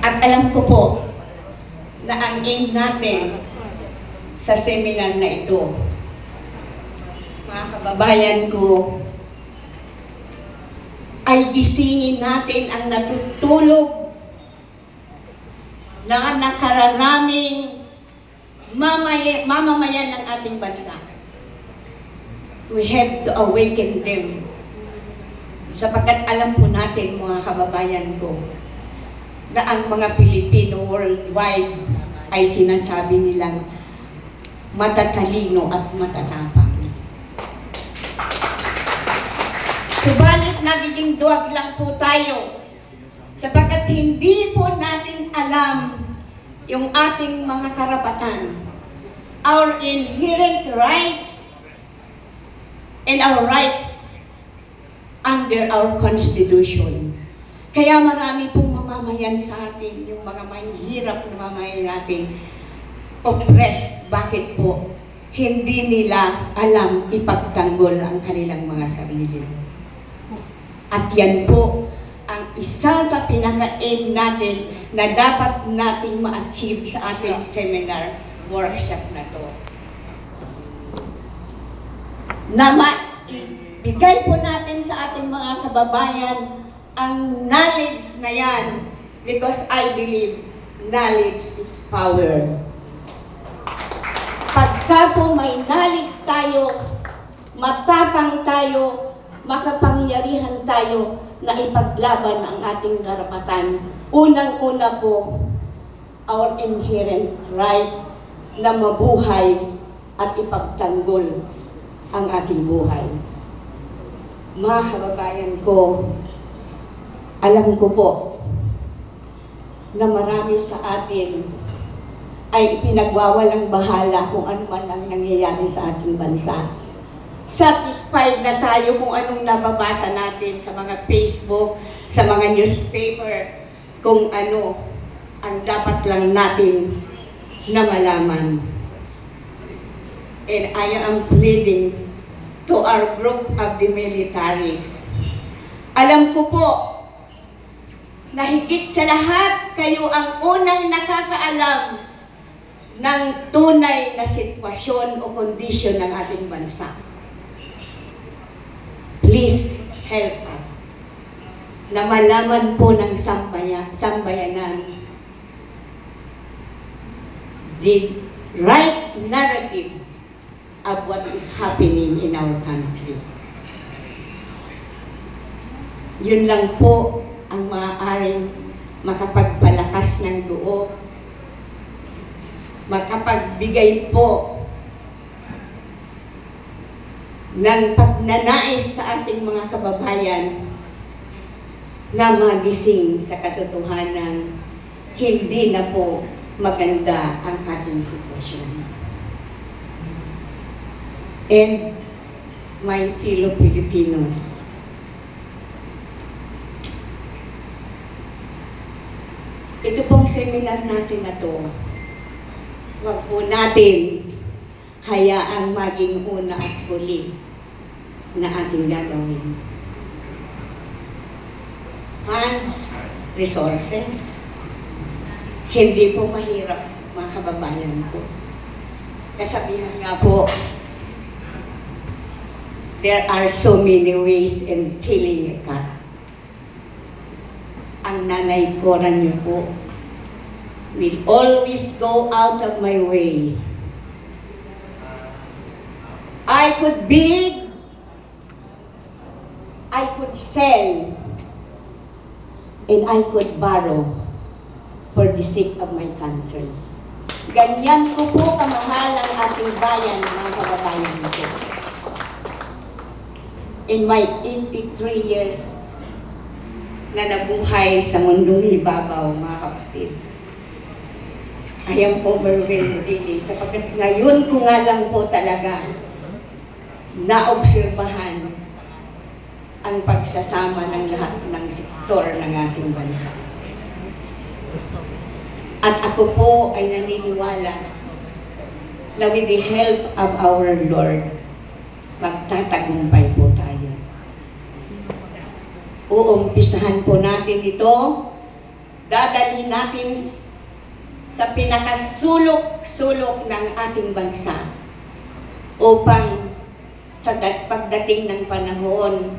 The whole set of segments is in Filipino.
At alam ko po na ang aim natin sa seminar na ito, mga kababayan ko, ay gisingin natin ang natutulog na nakararaming mamamayan ng ating bansa. We have to awaken them. Sapagkat alam po natin, mga kababayan ko, na ang mga Pilipino worldwide ay sinasabi nilang matatalino at matatapang. Subalit nagiging duwag lang po tayo sapagkat hindi po natin alam yung ating mga karapatan, our inherent rights and our rights under our Constitution. Kaya marami pong mamamayan sa atin, yung mga mahihirap na mamamayan natin, oppressed. Bakit po? Hindi nila alam ipagtanggol ang kanilang mga sarili. At yan po ang isa sa pinaka-aim natin na dapat nating ma-achieve sa ating seminar workshop na to. Na ibigay po natin sa ating mga kababayan ang knowledge na yan, because I believe knowledge is power. Pagka po may knowledge tayo, matapang tayo, makapangyarihan tayo na ipaglaban ang ating karapatan. Unang-una po, our inherent right na mabuhay at ipagtanggol ang ating buhay. Mga kababayan ko, alam ko po na marami sa atin ay ipinagwawalang bahala kung ano man ang nangyayari sa ating bansa. Satisfied na tayo kung anong nababasa natin sa mga Facebook, sa mga newspaper, kung ano ang dapat lang natin na malaman. And I am pleading to our group of the militaries. Alam ko po na higit sa lahat, kayo ang unang nakakaalam ng tunay na sitwasyon o kondisyon ng ating bansa. Please help us na malaman po ng sambayanan the right narrative of what is happening in our country. Yun lang po ang maaaring makapagpalakas ng loob, makapagbigay po ng pagnanais sa ating mga kababayan na magising sa katotohanan, hindi na po maganda ang ating sitwasyon. And my fellow Filipinos, ito pong seminar natin na to, wag po natin hayaang maging una at huli na ating gagawin. Funds, resources, hindi po mahirap, mga kababayan ko. Kasabihan nga po, there are so many ways in killing a cat. Ang nanay ko niyo po will always go out of my way. I could bid, I could sell, and I could borrow for the sake of my country. Ganyan ko po kamahal ang ating bayan, mga kababayan ko. In my 83 years na nabuhay sa mundong ibabaw, mga kapatid, I am overwhelmed really, sapagkat ngayon ko nga lang po talaga naobserbahan ang pagsasama ng lahat ng sektor ng ating bansa. At ako po ay naniniwala na with the help of our Lord, magtatagumpay po tayo. Uumpisahan po natin ito dadalhin natin sa pinakasulok-sulok ng ating bansa upang sa pagdating ng panahon,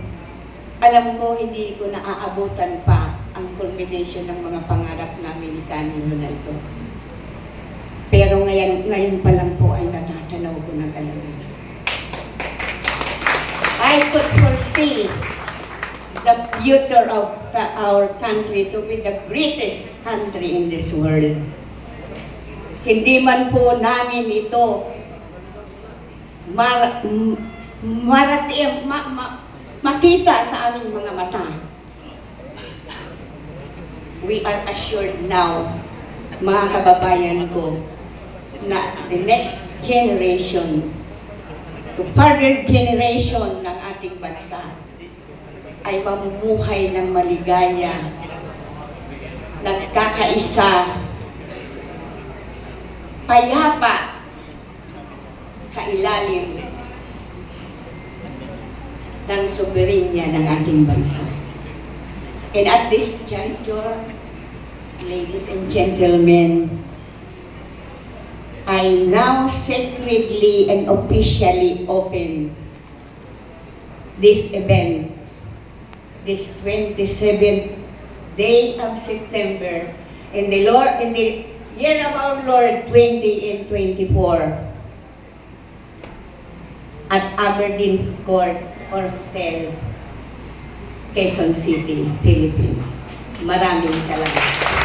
alam ko hindi ko naaabutan pa ang culmination ng mga pangarap namin ni Kanino na ito. Pero ngayon pa lang po ay natatanaw ko na talaga. I could foresee the future of our country to be the greatest country in this world. Hindi man po namin ito makita sa aming mga mata. We are assured now, mga kababayan ko, na the next generation, to further generation ng ating bansa, ay mamumuhay ng maligaya, nagkakaisa, payapa sa ilalim ng soberenya ng ating bansa. And at this juncture, ladies and gentlemen, I now sacredly and officially open this event, this 27th day of September in the year of our Lord 2024 at Aberdeen Court or Hotel, Quezon City, Philippines. Maraming salamat.